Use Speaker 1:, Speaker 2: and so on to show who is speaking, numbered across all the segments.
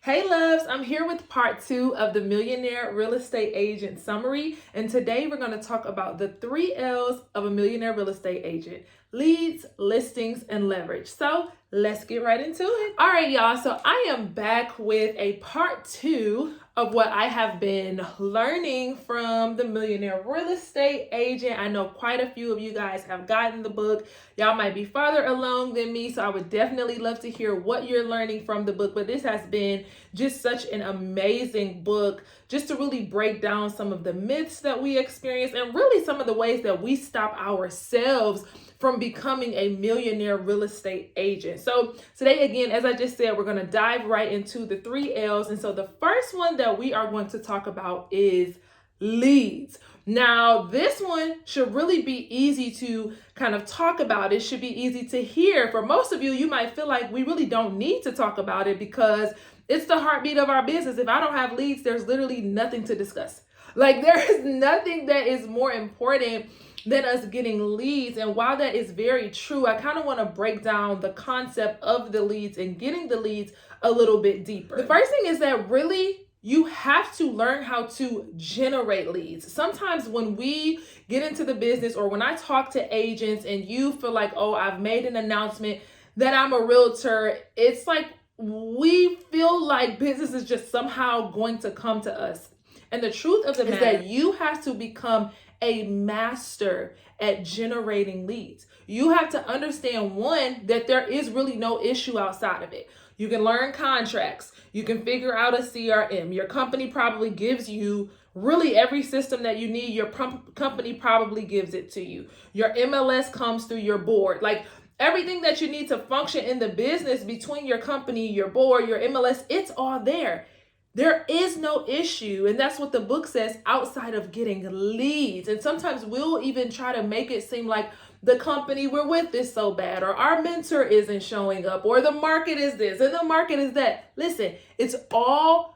Speaker 1: Hey loves, I'm here with part 2 of the Millionaire Real Estate Agent Summary, and today we're going to talk about the 3 L's of a millionaire real estate agent: leads, listings, and leverage. So let's get right into it. All right, y'all, so I am back with a part 2 of what I have been learning from the Millionaire Real Estate Agent. I know quite a few of you guys have gotten the book. Y'all might be farther along than me, so I would definitely love to hear what you're learning from the book. But this has been just such an amazing book, just to really break down some of the myths that we experience and really some of the ways that we stop ourselves from becoming a millionaire real estate agent. So today, again, as I just said, we're going to dive right into the 3 L's. And so the first one that we are going to talk about is leads. Now, this one should really be easy to kind of talk about. It should be easy to hear. For most of you, you might feel like we really don't need to talk about it because it's the heartbeat of our business. If I don't have leads, there's literally nothing to discuss. Like, there is nothing that is more important than us getting leads. And while that is very true, I kind of want to break down the concept of the leads and getting the leads a little bit deeper. The first thing is that really you have to learn how to generate leads. Sometimes when we get into the business, or when I talk to agents and you feel like, oh, I've made an announcement that I'm a realtor, it's like we feel like business is just somehow going to come to us. And the truth of the matter is that you have to become a master at generating leads. You have to understand, one, that there is really no issue outside of it. You can learn contracts. You can figure out a CRM. Your company probably gives you really every system that you need. Your company probably gives it to you. Your MLS comes through your board. Like, everything that you need to function in the business between your company, your board, your MLS, it's all there. There is no issue. And that's what the book says, outside of getting leads. And sometimes we'll even try to make it seem like the company we're with is so bad, or our mentor isn't showing up, or the market is this and the market is that. Listen, it's all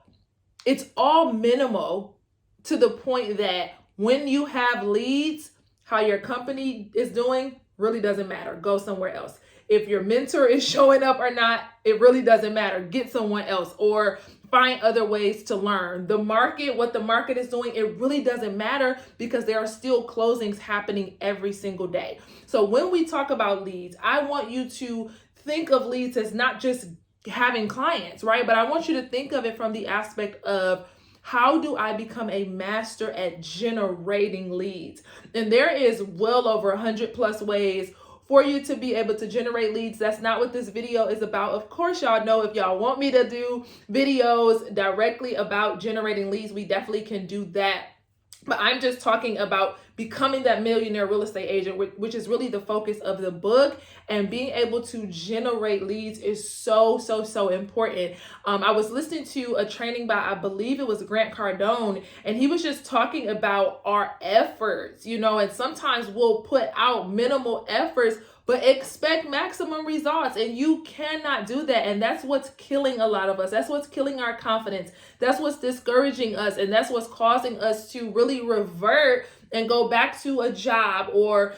Speaker 1: minimal to the point that when you have leads, how your company is doing really doesn't matter. Go somewhere else. If your mentor is showing up or not, it really doesn't matter. Get someone else or find other ways to learn. The market, what the market is doing, it really doesn't matter because there are still closings happening every single day. So when we talk about leads, I want you to think of leads as not just having clients, right? But I want you to think of it from the aspect of, how do I become a master at generating leads? And there is well over 100 plus ways for you to be able to generate leads. That's not what this video is about. Of course, y'all know if y'all want me to do videos directly about generating leads, we definitely can do that. But I'm just talking about becoming that millionaire real estate agent, which is really the focus of the book. And being able to generate leads is so important. I was listening to a training by, I believe it was Grant Cardone, and he was just talking about our efforts, and sometimes we'll put out minimal efforts, but expect maximum results. And you cannot do that. And that's what's killing a lot of us. That's what's killing our confidence. That's what's discouraging us. And that's what's causing us to really revert and go back to a job, or,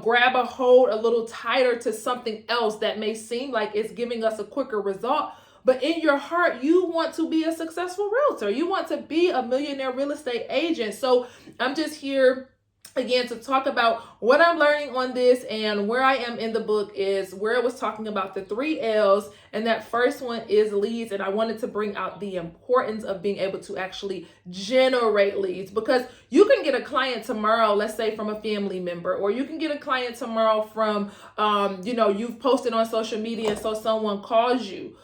Speaker 1: grab a hold a little tighter to something else that may seem like it's giving us a quicker result. But in your heart, you want to be a successful realtor. You want to be a millionaire real estate agent. So I'm just here again to talk about what I'm learning on this, and where I am in the book is where it was talking about the 3 L's, and that first one is leads. And I wanted to bring out the importance of being able to actually generate leads, because you can get a client tomorrow, let's say from a family member, or you can get a client tomorrow from, you've posted on social media, so someone calls you,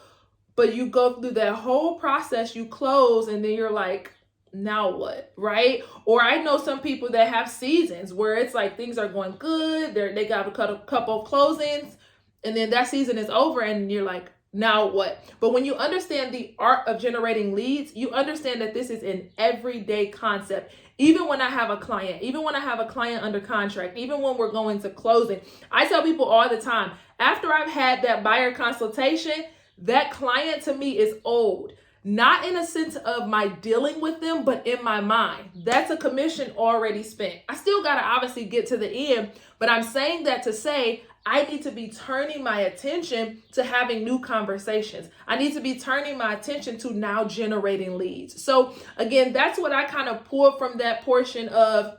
Speaker 1: but you go through that whole process, you close, and then you're like, now what, right? Or I know some people that have seasons where it's like things are going good, they got a couple of closings, and then that season is over, and you're like, now what? But when you understand the art of generating leads, you understand that this is an everyday concept. Even when I have a client under contract, even when we're going to closing, I tell people all the time, after I've had that buyer consultation, that client to me is old. Not in a sense of my dealing with them, but in my mind. That's a commission already spent. I still got to obviously get to the end, but I'm saying that to say, I need to be turning my attention to having new conversations. I need to be turning my attention to now generating leads. So again, that's what I kind of pulled from that portion of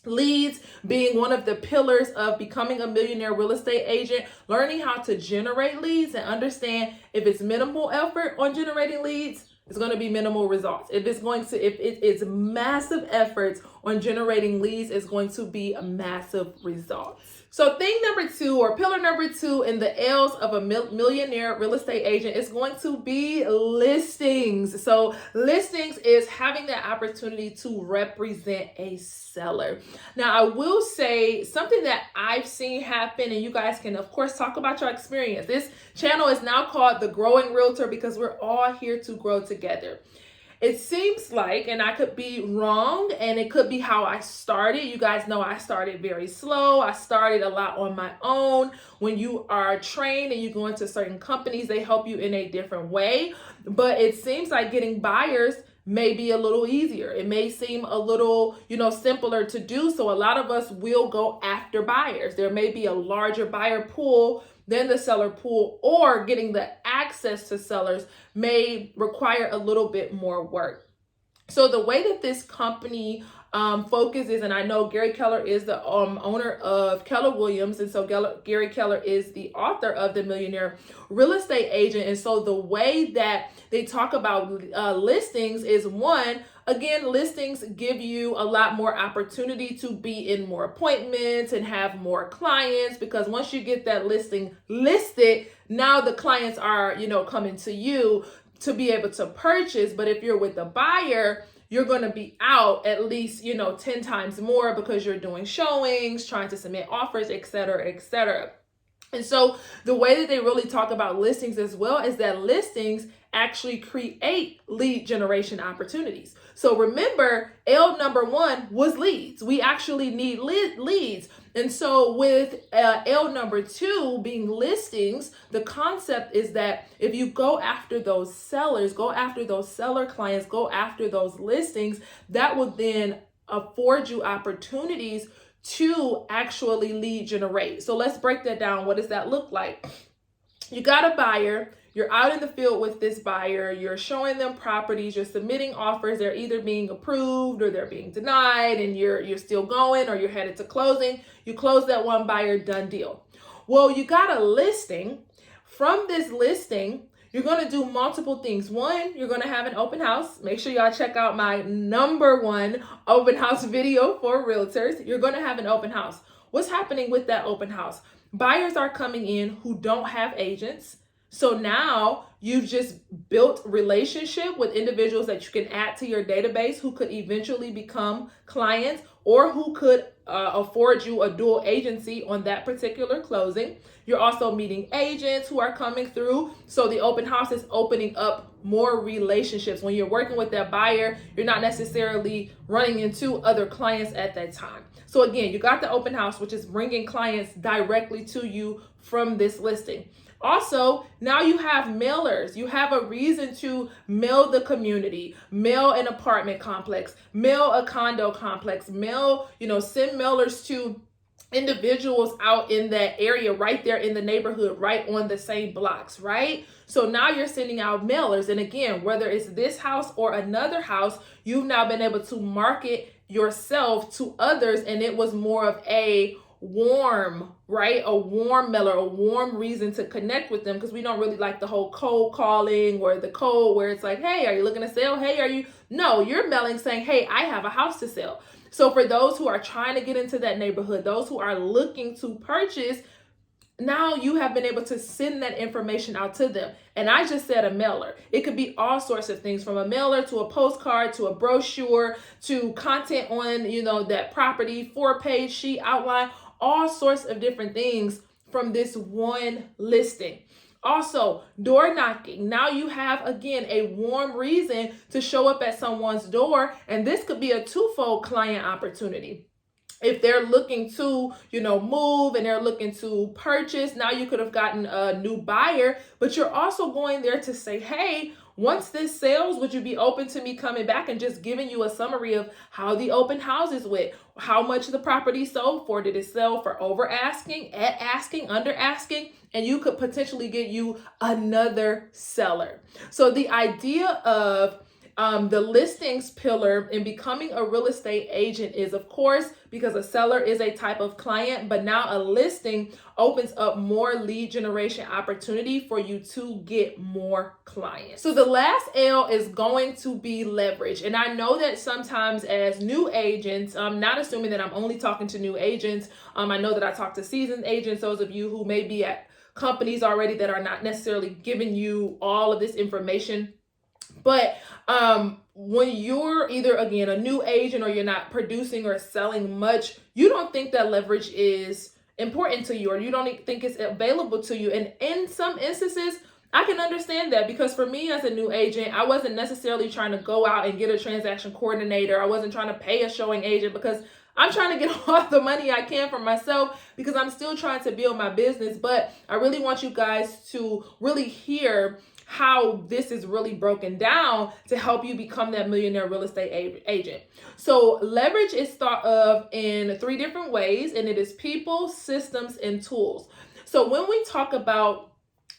Speaker 1: leads being one of the pillars of becoming a millionaire real estate agent, learning how to generate leads and understand if it's minimal effort on generating leads, it's going to be minimal results. If it's massive efforts on generating leads, it's going to be a massive result. So thing number 2, or pillar number 2 in the L's of a millionaire real estate agent is going to be listings. So listings is having the opportunity to represent a seller. Now, I will say something that I've seen happen, and you guys can, of course, talk about your experience. This channel is now called The Growing Realtor because we're all here to grow together. It seems like, and I could be wrong, and it could be how I started. You guys know I started very slow. I started a lot on my own. When you are trained and you go into certain companies, they help you in a different way. But it seems like getting buyers may be a little easier. It may seem a little, simpler to do. So a lot of us will go after buyers. There may be a larger buyer pool than the seller pool, or getting the access to sellers may require a little bit more work. So the way that this company focuses, and I know Gary Keller is the owner of Keller Williams, and so Gary Keller is the author of The Millionaire Real Estate Agent. And so the way that they talk about listings is, one, again, listings give you a lot more opportunity to be in more appointments and have more clients, because once you get that listing listed, now the clients are, coming to you to be able to purchase. But if you're with a buyer, you're going to be out at least, 10 times more because you're doing showings, trying to submit offers, et cetera, et cetera. And so the way that they really talk about listings as well is that listings actually create lead generation opportunities. So remember, L number 1 was leads. We actually need leads. And so with L number 2 being listings, the concept is that if you go after those sellers, go after those seller clients, go after those listings, that will then afford you opportunities to actually lead generate. So let's break that down. What does that look like? You got a buyer. You're out in the field with this buyer, you're showing them properties, you're submitting offers, they're either being approved or they're being denied, and you're still going, or you're headed to closing. You close that one buyer, done deal. Well, you got a listing. From this listing, you're going to do multiple things. One, you're going to have an open house. Make sure y'all check out my number 1 open house video for realtors. You're going to have an open house. What's happening with that open house? Buyers are coming in who don't have agents. So now you've just built relationship with individuals that you can add to your database who could eventually become clients, or who could afford you a dual agency on that particular closing. You're also meeting agents who are coming through. So the open house is opening up more relationships. When you're working with that buyer, you're not necessarily running into other clients at that time. So again, you got the open house, which is bringing clients directly to you from this listing. Also, now you have mailers. You have a reason to mail the community, mail an apartment complex, mail a condo complex, send mailers to individuals out in that area, right there in the neighborhood, right on the same blocks, right? So now you're sending out mailers. And again, whether it's this house or another house, you've now been able to market yourself to others. And it was more of a warm, right? A warm mailer, a warm reason to connect with them, because we don't really like the whole cold calling or the cold where it's like, hey, are you looking to sell? Hey, are you? No, you're mailing saying, hey, I have a house to sell. So for those who are trying to get into that neighborhood, those who are looking to purchase, now you have been able to send that information out to them. And I just said a mailer. It could be all sorts of things, from a mailer to a postcard to a brochure to content on, that property, 4-page sheet outline, all sorts of different things from this one listing. Also, door knocking. Now you have, again, a warm reason to show up at someone's door. And this could be a twofold client opportunity. If they're looking to, move and they're looking to purchase, now you could have gotten a new buyer, but you're also going there to say, hey, Once this sells, would you be open to me coming back and just giving you a summary of how the open houses went, how much the property sold for? Did it sell for over asking, at asking, under asking? And you could potentially get you another seller. So the idea of the listings pillar in becoming a real estate agent is, of course, because a seller is a type of client, but now a listing opens up more lead generation opportunity for you to get more clients. So the last L is going to be leverage. And I know that sometimes as new agents, I'm not assuming that I'm only talking to new agents. I know that I talk to seasoned agents, those of you who may be at companies already that are not necessarily giving you all of this information. But when you're either, again, a new agent or you're not producing or selling much, you don't think that leverage is important to you, or you don't think it's available to you. And in some instances, I can understand that, because for me as a new agent, I wasn't necessarily trying to go out and get a transaction coordinator. I wasn't trying to pay a showing agent, because I'm trying to get all the money I can for myself, because I'm still trying to build my business. But I really want you guys to really hear how this is really broken down to help you become that millionaire real estate agent. So leverage is thought of in 3 different ways, and it is people, systems, and tools. So when we talk about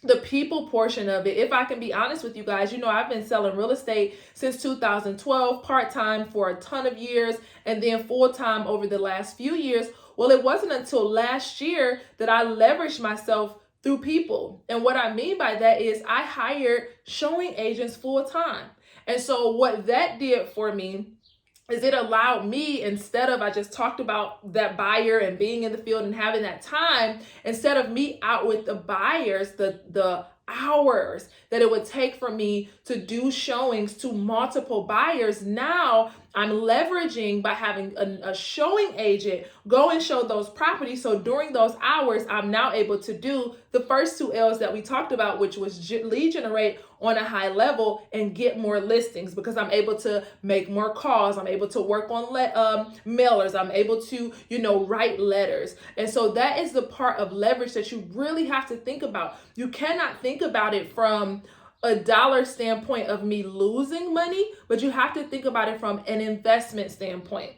Speaker 1: the people portion of it, if I can be honest with you guys, I've been selling real estate since 2012, part-time for a ton of years, and then full-time over the last few years. Well, it wasn't until last year that I leveraged myself through people. And what I mean by that is I hired showing agents full time. And so what that did for me is it allowed me, instead of, I just talked about that buyer and being in the field and having that time, instead of me out with the buyers, the hours that it would take for me to do showings to multiple buyers, now I'm leveraging by having a showing agent go and show those properties. So during those hours, I'm now able to do the first 2 L's that we talked about, which was lead generate on a high level and get more listings, because I'm able to make more calls. I'm able to work on mailers. I'm able to, write letters. And so that is the part of leverage that you really have to think about. You cannot think about it from a dollar standpoint of me losing money, but you have to think about it from an investment standpoint.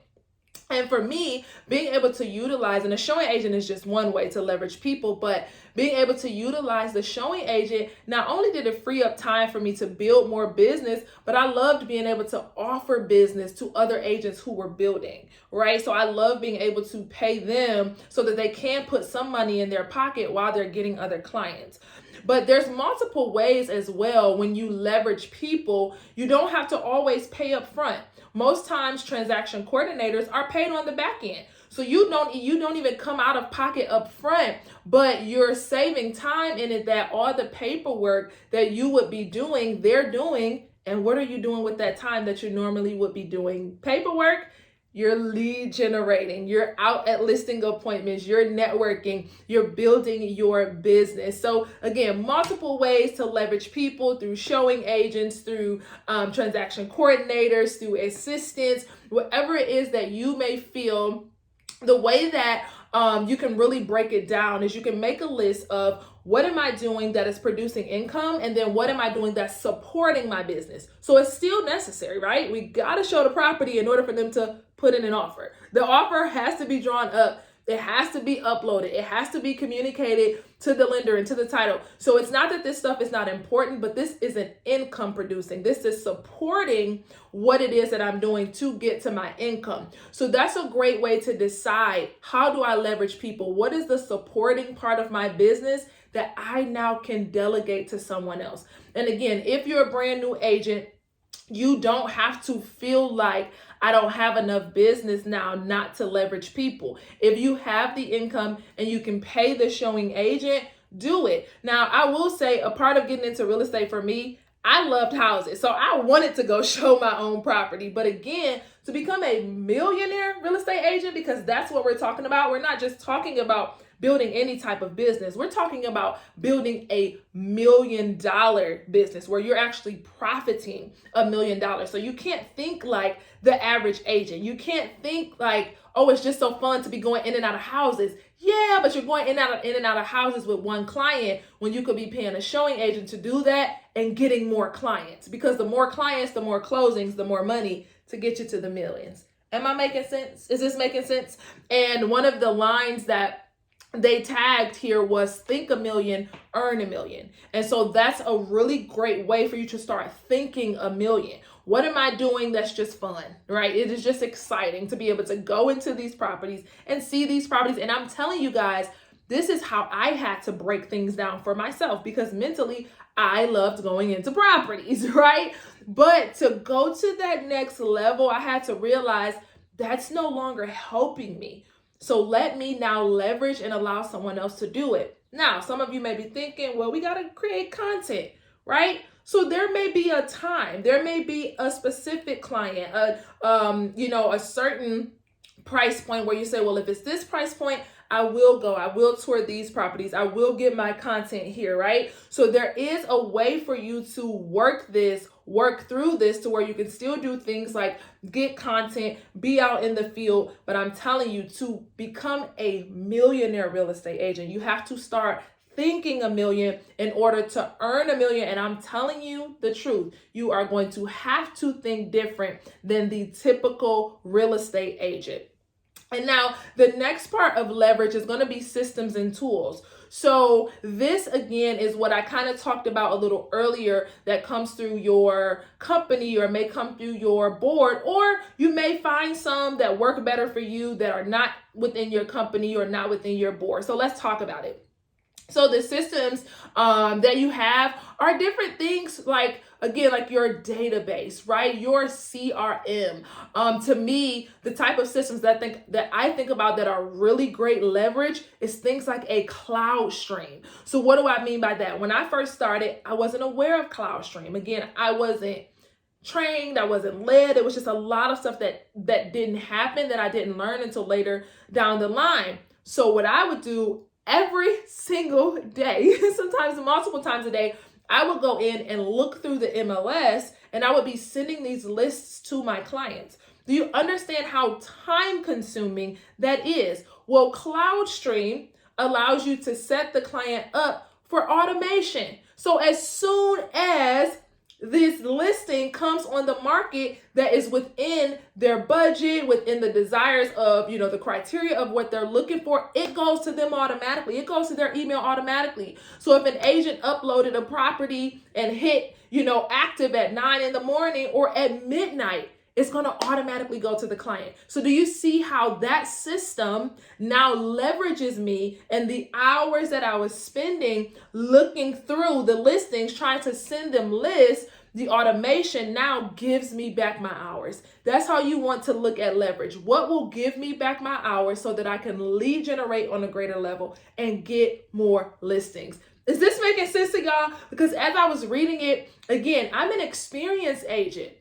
Speaker 1: And for me, being able to utilize, and a showing agent is just one way to leverage people, but being able to utilize the showing agent, not only did it free up time for me to build more business, but I loved being able to offer business to other agents who were building, right? So I love being able to pay them so that they can put some money in their pocket while they're getting other clients. But there's multiple ways as well. When you leverage people, you don't have to always pay up front. Most times transaction coordinators are paid on the back end. So you don't even come out of pocket up front, but you're saving time in it, that all the paperwork that you would be doing, they're doing. And what are you doing with that time that you normally would be doing paperwork? You're lead generating, you're out at listing appointments, you're networking, you're building your business. So again, multiple ways to leverage people: through showing agents, through transaction coordinators, through assistants, whatever it is that you may feel. The way that you can really break it down is you can make a list of, what am I doing that is producing income? And then what am I doing that's supporting my business? So it's still necessary, right? We got to show the property in order for them to put in an offer. The offer has to be drawn up. It has to be uploaded. It has to be communicated to the lender and to the title. So it's not that this stuff is not important, but this isn't income producing. This is supporting what it is that I'm doing to get to my income. So that's a great way to decide, how do I leverage people? What is the supporting part of my business that I now can delegate to someone else? And again, if you're a brand new agent, you don't have to feel like, I don't have enough business now not to leverage people. If you have the income and you can pay the showing agent, do it. Now, I will say, a part of getting into real estate for me, I loved houses. So I wanted to go show my own property. But again, to become a millionaire real estate agent, because that's what we're talking about, we're not just talking about building any type of business. We're talking about building $1 million business where you're actually profiting $1 million. So you can't think like the average agent. You can't think like, oh, it's just so fun to be going in and out of houses. Yeah, but you're going in and out of houses with one client when you could be paying a showing agent to do that and getting more clients, because the more clients, the more closings, the more money to get you to the millions. Am I making sense? Is this making sense? And one of the lines that they tagged here was think a million, earn a million. And so that's a really great way for you to start thinking a million. What am I doing that's just fun, right? It is just exciting to be able to go into these properties and see these properties. And I'm telling you guys, this is how I had to break things down for myself, because mentally I loved going into properties, right? But to go to that next level, I had to realize that's no longer helping me. So let me now leverage and allow someone else to do it. Now, some of you may be thinking, well, we got to create content, right? So there may be a time, there may be a specific client, a certain price point where you say, well, if it's this price point, I will tour these properties, I will get my content here, right? So there is a way for you to work through this to where you can still do things like get content, be out in the field. But I'm telling you, to become a millionaire real estate agent, you have to start thinking a million in order to earn a million. And I'm telling you the truth, you are going to have to think different than the typical real estate agent. And now the next part of leverage is going to be systems and tools. So this again is what I kind of talked about a little earlier, that comes through your company or may come through your board, or you may find some that work better for you that are not within your company or not within your board. So let's talk about it. So the systems that you have are different things, like, again, like your database, right? Your CRM. To me, the type of systems that I think about that are really great leverage is things like a cloud stream. So what do I mean by that? When I first started, I wasn't aware of cloud stream. Again, I wasn't trained, I wasn't led. It was just a lot of stuff that didn't happen, that I didn't learn until later down the line. So what I would do every single day, sometimes multiple times a day, I would go in and look through the MLS, and I would be sending these lists to my clients. Do you understand how time consuming that is? Well, CloudStream allows you to set the client up for automation. So as soon as this listing comes on the market that is within their budget, within the desires of, the criteria of what they're looking for, it goes to them automatically. It goes to their email automatically. So if an agent uploaded a property and hit, active at 9 a.m. or at midnight, it's going to automatically go to the client. So do you see how that system now leverages me and the hours that I was spending looking through the listings, trying to send them lists? The automation now gives me back my hours. That's how you want to look at leverage. What will give me back my hours so that I can lead generate on a greater level and get more listings? Is this making sense to y'all? Because as I was reading it, again, I'm an experienced agent.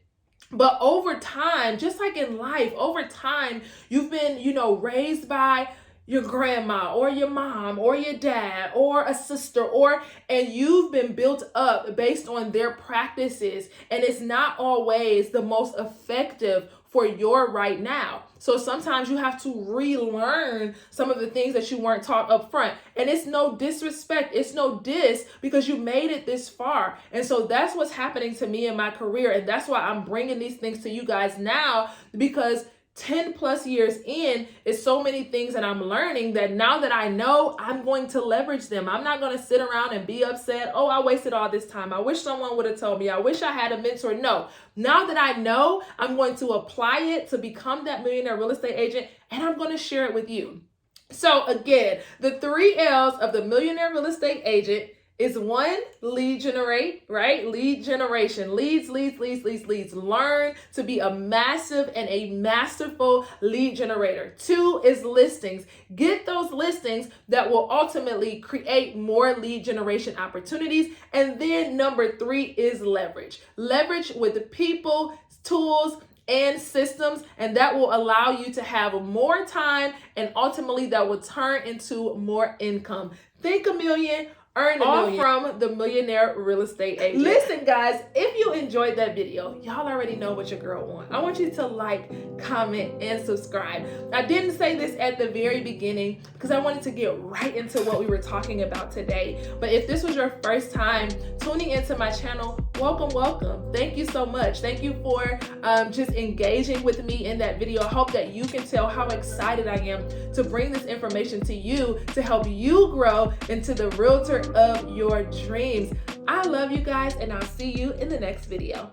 Speaker 1: But over time, just like in life, over time, you've been, raised by your grandma or your mom or your dad or a sister, and you've been built up based on their practices, and it's not always the most effective for your right now. So sometimes you have to relearn some of the things that you weren't taught up front. And it's no disrespect, it's no diss, because you made it this far. And so that's what's happening to me in my career. And that's why I'm bringing these things to you guys now, because 10 plus years in is so many things that I'm learning that now that I know, I'm going to leverage them. I'm not going to sit around and be upset. Oh, I wasted all this time. I wish someone would have told me. I wish I had a mentor. No, now that I know, I'm going to apply it to become that millionaire real estate agent, and I'm going to share it with you. So again, the 3 L's of the millionaire real estate agent is 1, lead generate, right? Lead generation, leads. Learn to be a massive and a masterful lead generator. 2 is listings. Get those listings that will ultimately create more lead generation opportunities. And then number 3 is leverage. Leverage with people, tools, and systems, and that will allow you to have more time, and ultimately that will turn into more income. Think a million, Earn a million from the Millionaire Real Estate Agent. Listen, guys, if you enjoyed that video, y'all already know what your girl wants. I want you to like, comment, and subscribe. I didn't say this at the very beginning because I wanted to get right into what we were talking about today. But if this was your first time tuning into my channel, welcome. Thank you so much. Thank you for just engaging with me in that video. I hope that you can tell how excited I am to bring this information to you to help you grow into the realtor of your dreams. I love you guys, and I'll see you in the next video.